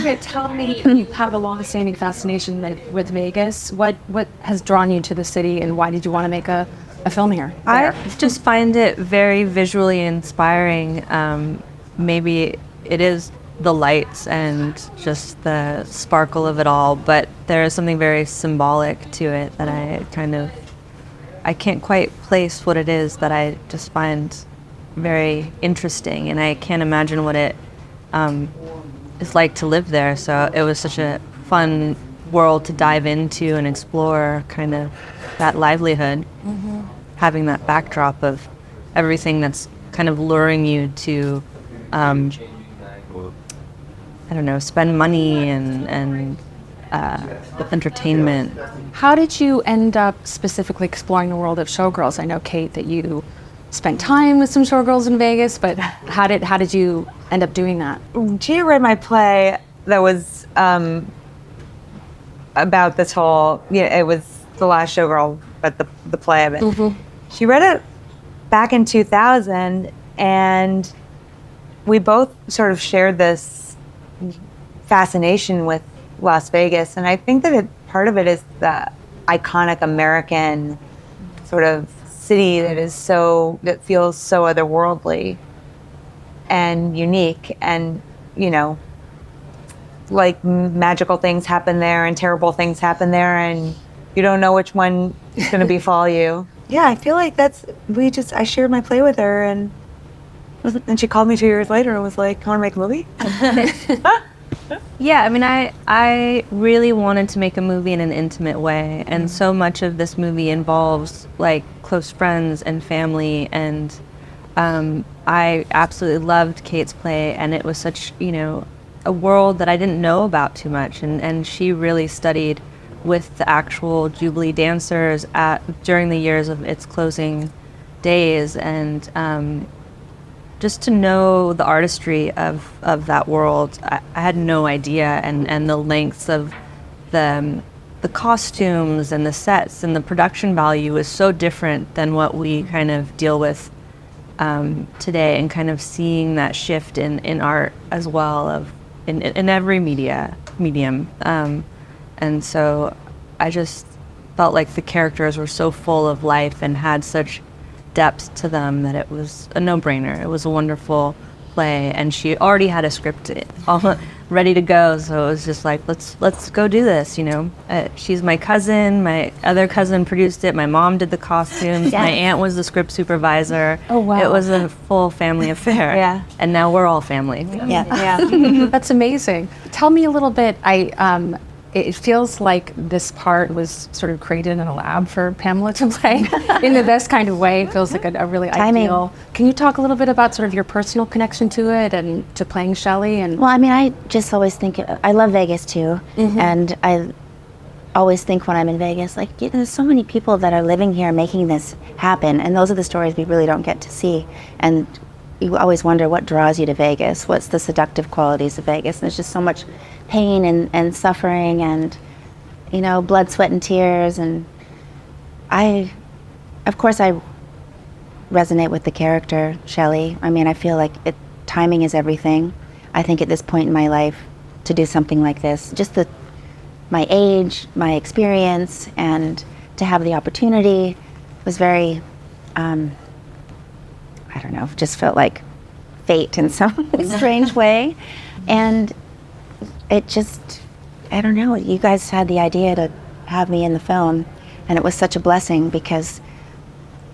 So tell me, you have a long-standing fascination with Vegas. What has drawn you to the city, and why did you want to make a film here? I just find it very visually inspiring. Maybe it is the lights and just the sparkle of it all, but there is something very symbolic to it that I can't quite place what it is that I just find very interesting, and I can't imagine what it is like to live there. So it was such a fun world to dive into and explore kind of that livelihood, having that backdrop of everything that's kind of luring you to, I don't know, spend money and entertainment. How did you end up specifically exploring the world of showgirls? I know, Kate, that you spent time with some showgirls in Vegas, but how did you end up doing that? Gia read my play that was about this whole, it was The Last Showgirl, but the play of it. She read it back in 2000, and we both sort of shared this fascination with Las Vegas, and I think that part of it is the iconic American sort of city that feels so otherworldly and unique, and like magical things happen there and terrible things happen there, and you don't know which one is going to befall you. Yeah, I feel like I shared my play with her, and she called me 2 years later and was like, "Want to make a movie?" Yeah, I mean, I really wanted to make a movie in an intimate way, and so much of this movie involves like close friends and family, and I absolutely loved Kate's play, and it was such, a world that I didn't know about too much, and she really studied with the actual Jubilee dancers during the years of its closing days, and just to know the artistry of that world, I had no idea, and the lengths of the costumes and the sets and the production value is so different than what we kind of deal with today, and kind of seeing that shift in art as well, in every medium. And so I just felt like the characters were so full of life and had such depth to them that it was a no-brainer. It was a wonderful play, and she already had a script all ready to go, so it was just like, let's go do this. She's my cousin. My other cousin produced it. My mom did the costumes. My aunt was the script supervisor. Oh, wow. It was a full family affair. Yeah. And now we're all family. Yeah. That's amazing. Tell me a little bit. It feels like this part was sort of created in a lab for Pamela to play in the best kind of way. It feels like a really ideal. Can you talk a little bit about sort of your personal connection to it and to playing Shelley? Well, I mean, I just always think, I love Vegas too, and I always think when I'm in Vegas, like, there's so many people that are living here making this happen, and those are the stories we really don't get to see. And you always wonder what draws you to Vegas, what's the seductive qualities of Vegas, and there's just so much pain and suffering and, blood, sweat, and tears. And of course I resonate with the character, Shelley. I mean, I feel like timing is everything. I think at this point in my life, to do something like this, just my age, my experience, and to have the opportunity was very, I don't know, just felt like fate in some strange way. And it just, I don't know, you guys had the idea to have me in the film, and it was such a blessing, because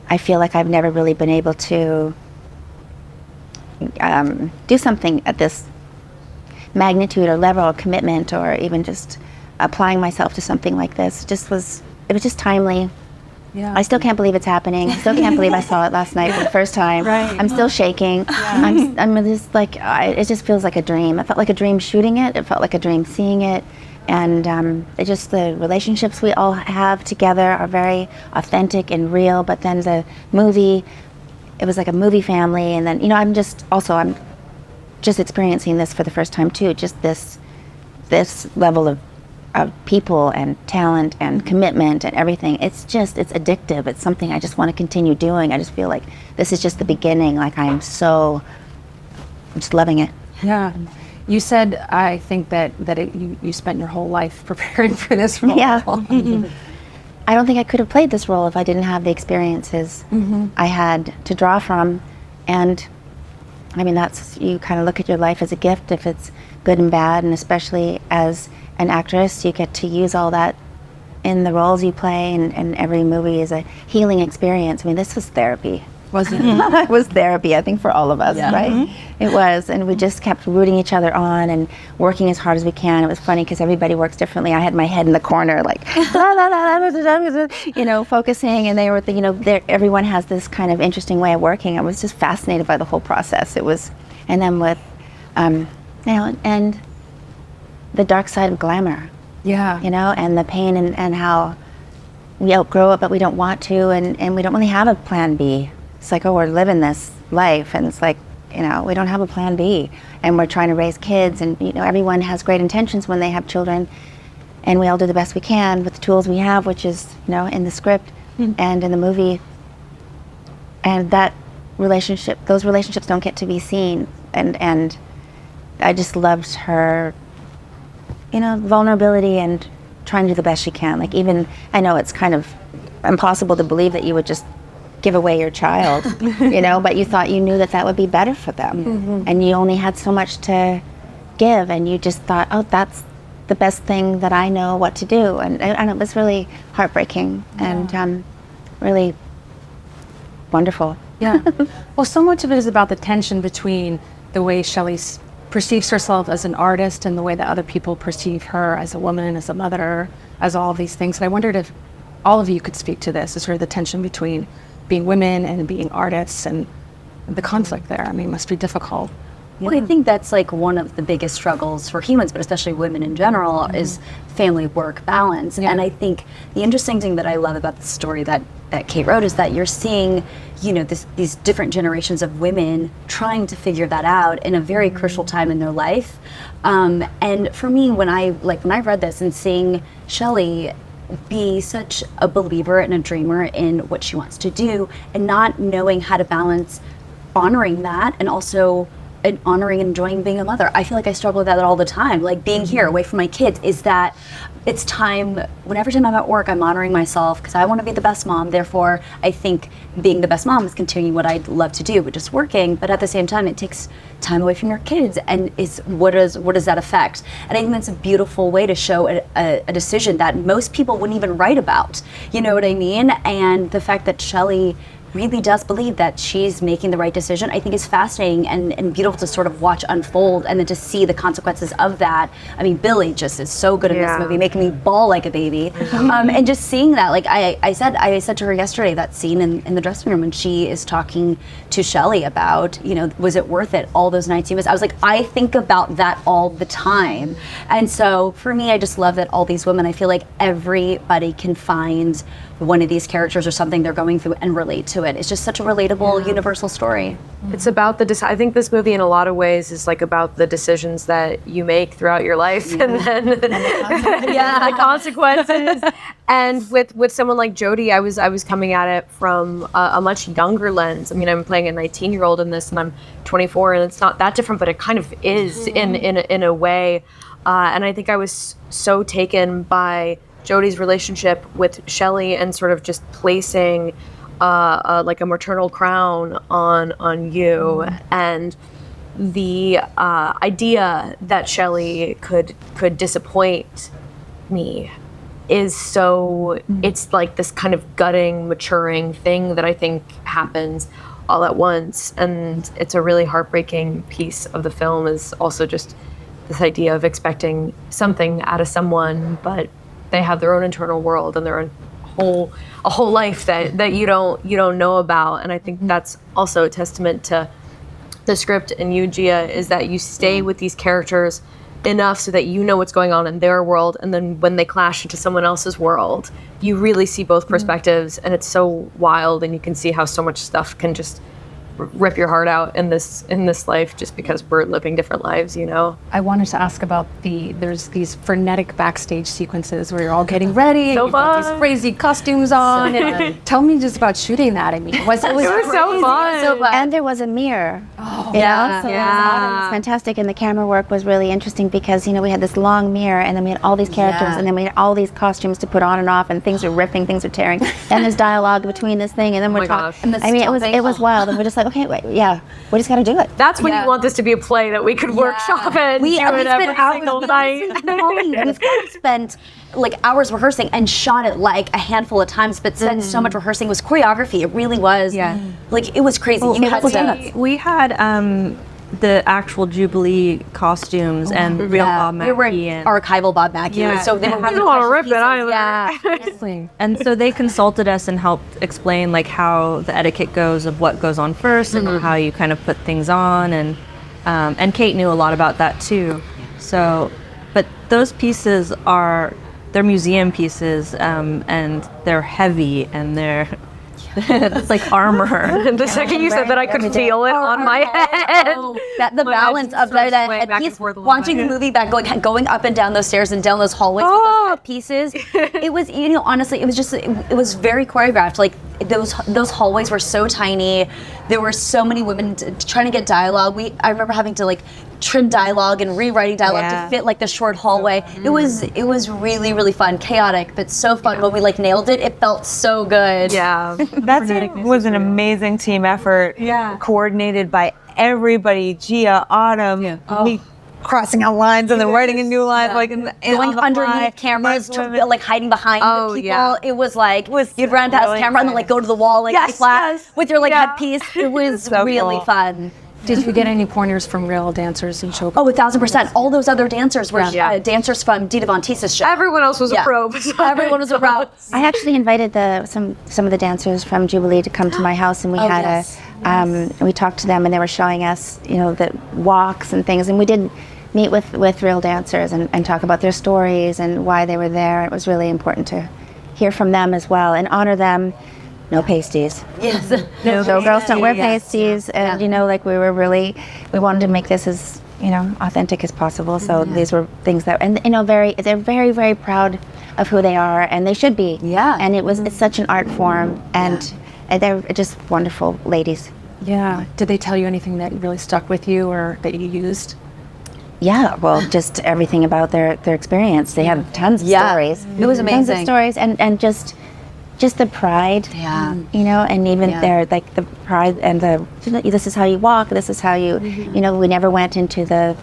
I feel like I've never really been able to do something at this magnitude or level of commitment, or even just applying myself to something like this. It was just timely. Yeah. I still can't believe it's happening. I still can't believe I saw it last night for the first time. Right. I'm still shaking. Yeah. I'm just like, it just feels like a dream. It felt like a dream shooting it. It felt like a dream seeing it. And it just, the relationships we all have together are very authentic and real. But then the movie, it was like a movie family. And then, I'm just experiencing this for the first time too. Just this level of people and talent and commitment and everything. It's addictive. It's something I just want to continue doing. I just feel like this is just the beginning. Like I'm just loving it. Yeah. You said, I think that you spent your whole life preparing for this role. Yeah. I don't think I could have played this role if I didn't have the experiences I had to draw from. And I mean, you kind of look at your life as a gift if it's good and bad, and especially as an actress, you get to use all that in the roles you play, and every movie is a healing experience. I mean, this was therapy. Wasn't it? It was therapy, I think, for all of us, right? It was, and we just kept rooting each other on and working as hard as we can. It was funny because everybody works differently. I had my head in the corner, like, focusing, and they were, everyone has this kind of interesting way of working. I was just fascinated by the whole process. It was, and then with, and the dark side of glamour. Yeah. And the pain and how we outgrow it, but we don't want to, and we don't really have a plan B. It's like, oh, we're living this life, and it's like, we don't have a plan B, and we're trying to raise kids, and everyone has great intentions when they have children, and we all do the best we can with the tools we have, which is in the script and in the movie, and those relationships don't get to be seen, and I just loved her, vulnerability and trying to do the best she can. Like, even I know it's kind of impossible to believe that you would just give away your child, but you knew that would be better for them. And you only had so much to give, and you just thought, oh, that's the best thing that I know what to do. And it was really heartbreaking and really wonderful. Yeah. Well, so much of it is about the tension between the way Shelley perceives herself as an artist and the way that other people perceive her as a woman, as a mother, as all of these things. And I wondered if all of you could speak to this, sort of the tension between being women and being artists and the conflict there. I mean, it must be difficult. Well, I think that's like one of the biggest struggles for humans, but especially women in general, is family-work balance. And I think the interesting thing that I love about the story that Kate wrote is that you're seeing, these different generations of women trying to figure that out in a very crucial time in their life. And for me, when I read this and seeing Shelley be such a believer and a dreamer in what she wants to do, and not knowing how to balance honoring that and also honoring and enjoying being a mother. I feel like I struggle with that all the time. Like, being here away from my kids, is that it's time, whenever I'm at work, I'm honoring myself because I want to be the best mom. Therefore, I think being the best mom is continuing what I'd love to do, which is working. But at the same time, it takes time away from your kids, and what does that affect? And I think that's a beautiful way to show a decision that most people wouldn't even write about. You know what I mean? And the fact that Shelley really does believe that she's making the right decision, I think is fascinating and beautiful to sort of watch unfold, and then to see the consequences of that. I mean, Billy just is so good in this movie, making me bawl like a baby. And just seeing that, like I said to her yesterday, that scene in the dressing room when she is talking to Shelley about, was it worth it, all those nights you missed? I was like, I think about that all the time. And so for me, I just love that all these women, I feel like everybody can find one of these characters or something they're going through and relate to it. It's just such a relatable, universal story. It's about I think this movie in a lot of ways is like about the decisions that you make throughout your life, and then the consequences. And with someone like Jodie, I was coming at it from a much younger lens. I mean, I'm playing a 19-year-old in this, and I'm 24, and it's not that different, but it kind of is in a way. And I think I was so taken by Jodie's relationship with Shelley and sort of just placing like a maternal crown on you, and the idea that Shelley could disappoint me is so, it's like this kind of gutting, maturing thing that I think happens all at once, and it's a really heartbreaking piece of the film, is also just this idea of expecting something out of someone, but they have their own internal world and their own a whole life that you don't know about. And I think that's also a testament to the script and you, Gia, is that you stay with these characters enough so that you know what's going on in their world, and then when they clash into someone else's world, you really see both perspectives, and it's so wild, and you can see how so much stuff can just rip your heart out in this life just because we're living different lives, I wanted to ask about there's these frenetic backstage sequences where you're all getting ready, so and you've got these crazy costumes on. And tell me just about shooting that. I mean, it was so fun. And there was a mirror. Oh, You know, so it was fantastic, and the camera work was really interesting because we had this long mirror, and then we had all these characters, and then we had all these costumes to put on and off, and things are ripping, things are tearing, and there's dialogue between this thing, and then we're talking. I mean, it was wild, and we're just like, okay, wait, we just got to do it. That's when you want this to be a play that we could workshop and do it every single night. We've spent like hours rehearsing and shot it like a handful of times, but spent so much rehearsing. It was choreography. It really was. Like it was crazy. We had the actual Jubilee costumes and real Bob Mackie. We were archival Bob Mackie. So they were I don't want to rip it either. Yeah. And so they consulted us and helped explain like how the etiquette goes of what goes on first and how you kind of put things on, and Kate knew a lot about that too. So, but those pieces they're museum pieces, and they're heavy, and it's like armor. The second you said that, I could feel it on my head. That the balance of that headpiece, watching the movie back, going up and down those stairs and down those hallways with those pieces. It was, honestly, it was very choreographed. Like those hallways were so tiny. There were so many women trying to get dialogue. I remember having to like trim dialogue and rewriting dialogue to fit like the short hallway. It was really, really fun, chaotic, but so fun. When we like nailed it, it felt so good. Yeah. That was an amazing team effort. Yeah. Coordinated by everybody. Gia, Autumn, me crossing out lines and then writing a new line, like going underneath cameras, like hiding behind people. Yeah. It was like you'd run past the camera and then like go to the wall like flat with your like headpiece. It was so really fun. Did you get any pointers from real dancers in Showgirls? Oh, 1,000%. All those other dancers were dancers from Dita Von Teese's show. Everyone else was a pro. Everyone was a pro. I actually invited some of the dancers from Jubilee to come to my house, and we had we talked to them, and they were showing us, the walks and things, and we did meet with real dancers and talk about their stories and why they were there. It was really important to hear from them as well and honor them. No pasties. Yes. Showgirls don't wear pasties, and we wanted to make this as authentic as possible. So these were things that, and they're very, very proud of who they are, and they should be. Yeah. And it's such an art form, and they're just wonderful ladies. Yeah. Did they tell you anything that really stuck with you or that you used? Yeah, well, just everything about their experience. They have tons of stories. It was amazing. Tons of stories, and just the pride, and even their like the pride and this is how you walk, this is how you, we never went into the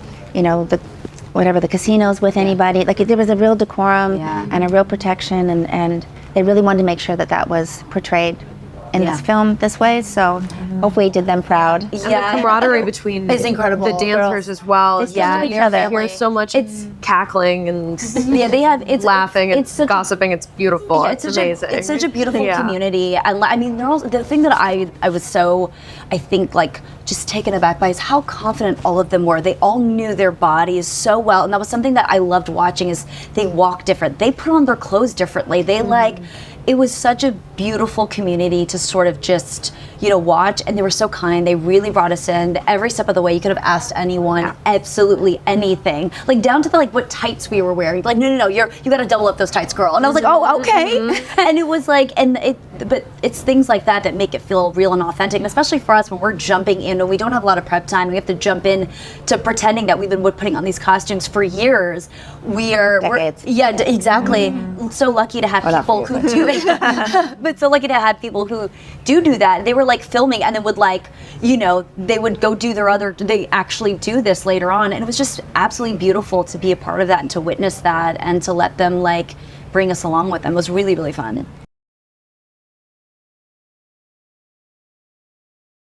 casinos with anybody. Like there was a real decorum and a real protection, and they really wanted to make sure that was portrayed in this film this way. So hopefully it did them proud. And the camaraderie between it's incredible. The dancers as well. Each other. There's so much cackling and it's laughing and gossiping. It's beautiful. It's amazing. It's such a beautiful community. I mean, the thing that I was so, I think, like just taken aback by is how confident all of them were. They all knew their bodies so well, and that was something that I loved watching. Is they walk different. They put on their clothes differently. They it was such a beautiful community to sort of just, watch, and they were so kind. They really brought us in every step of the way. You could have asked anyone absolutely anything, like down to what tights we were wearing. Like, no, you got to double up those tights, girl. And I was like, oh, okay. And it was like, but it's things like that make it feel real and authentic, and especially for us when we're jumping in and we don't have a lot of prep time. We have to jump in to pretending that we've been putting on these costumes for years. Decades. Exactly. So lucky to have people who do it. But so lucky to have people who do that. They were like filming and then would they would go do they actually do this later on. And it was just absolutely beautiful to be a part of that and to witness that and to let them bring us along with them. It was really, really fun.